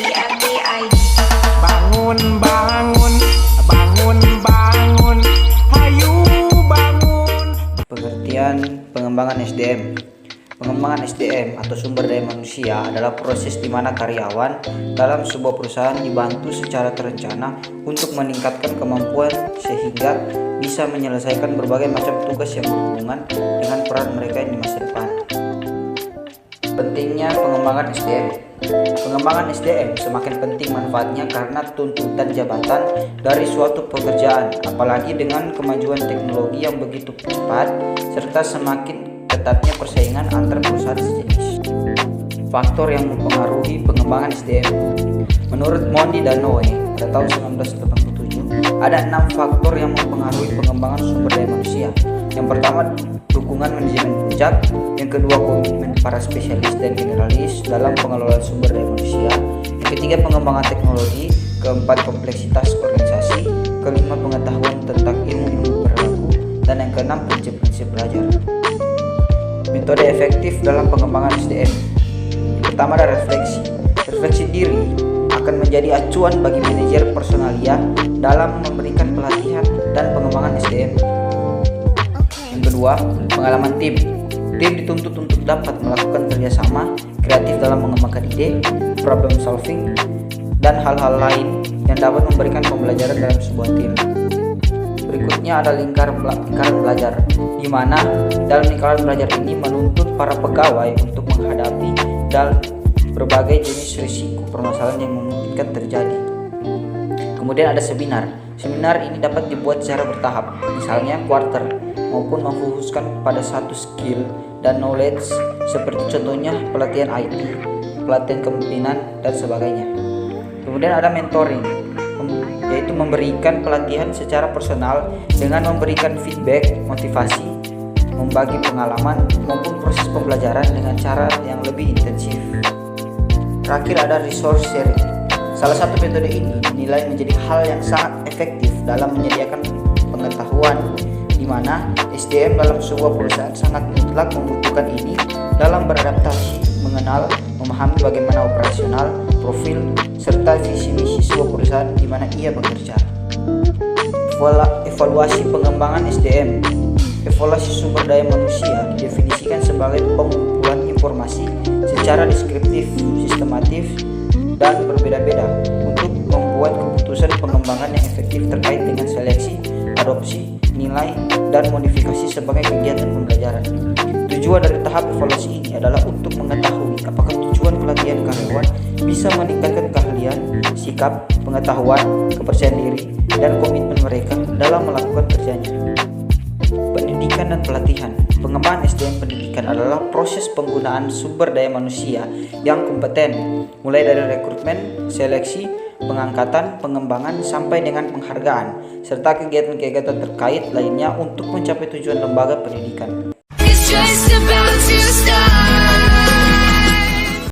IMB-ID. Bangun, bangun, bangun, bangun, hayu bangun. Pengertian pengembangan SDM. Pengembangan SDM atau sumber daya manusia adalah proses di mana karyawan dalam sebuah perusahaan dibantu secara terencana untuk meningkatkan kemampuan sehingga bisa menyelesaikan berbagai macam tugas yang berhubungan dengan peran mereka di masa depan. Pentingnya pengembangan SDM. Pengembangan SDM semakin penting manfaatnya karena tuntutan jabatan dari suatu pekerjaan, apalagi dengan kemajuan teknologi yang begitu cepat serta semakin ketatnya persaingan antar perusahaan sejenis. Faktor yang mempengaruhi pengembangan SDM. Menurut Mondi dan Noe pada tahun 1987, ada 6 faktor yang mempengaruhi pengembangan sumber daya manusia. Yang pertama, dukungan manajemen puncak. Yang kedua, komitmen para spesialis dan generalis dalam pengelolaan sumber daya manusia. Yang ketiga, pengembangan teknologi. Keempat, kompleksitas organisasi. Kelima, pengetahuan tentang ilmu-ilmu perilaku. Dan yang keenam, prinsip-prinsip belajar. Metode efektif dalam pengembangan SDM. Yang pertama ada refleksi. Refleksi diri akan menjadi acuan bagi manajer personalia dalam memberikan pelatihan dan pengembangan SDM. Yang kedua, pengalaman tim. Tim dituntut untuk dapat melakukan kerjasama, kreatif dalam mengembangkan ide, problem solving, dan hal-hal lain yang dapat memberikan pembelajaran dalam sebuah tim. Berikutnya ada lingkaran belajar, di mana dalam lingkaran belajar ini menuntut para pegawai untuk menghadapi dan berbagai jenis risiko permasalahan yang memungkinkan terjadi. Kemudian ada seminar. Seminar ini dapat dibuat secara bertahap, misalnya quarter, maupun memfokuskan pada satu skill dan knowledge seperti contohnya pelatihan IT, pelatihan kepemimpinan, dan sebagainya. Kemudian ada mentoring, yaitu memberikan pelatihan secara personal dengan memberikan feedback, motivasi, membagi pengalaman maupun proses pembelajaran dengan cara yang lebih intensif. Terakhir ada resource sharing. Salah satu metode ini dinilai menjadi hal yang sangat efektif dalam menyediakan pengetahuan, di mana SDM dalam sebuah perusahaan sangat mutlak membutuhkan ini dalam beradaptasi, mengenal, memahami bagaimana operasional, profil, serta visi misi sebuah perusahaan di mana ia bekerja. Evaluasi pengembangan SDM. Evaluasi sumber daya manusia didefinisikan sebagai pengumpulan informasi secara deskriptif, sistematif, dan berbeda-beda untuk membuat keputusan pengembangan yang efektif terkait dengan seleksi, adopsi, nilai, dan modifikasi sebagai kegiatan pembelajaran. Tujuan dari tahap evaluasi ini adalah untuk mengetahui apakah tujuan pelatihan karyawan bisa meningkatkan keahlian, sikap, pengetahuan, kepercayaan diri, dan komitmen mereka dalam melakukan kerjanya. Pendidikan dan pelatihan. Pengembangan SDM pendidikan adalah proses penggunaan sumber daya manusia yang kompeten, mulai dari rekrutmen, seleksi, pengangkatan, pengembangan, sampai dengan penghargaan, serta kegiatan-kegiatan terkait lainnya untuk mencapai tujuan lembaga pendidikan. It's just about to start.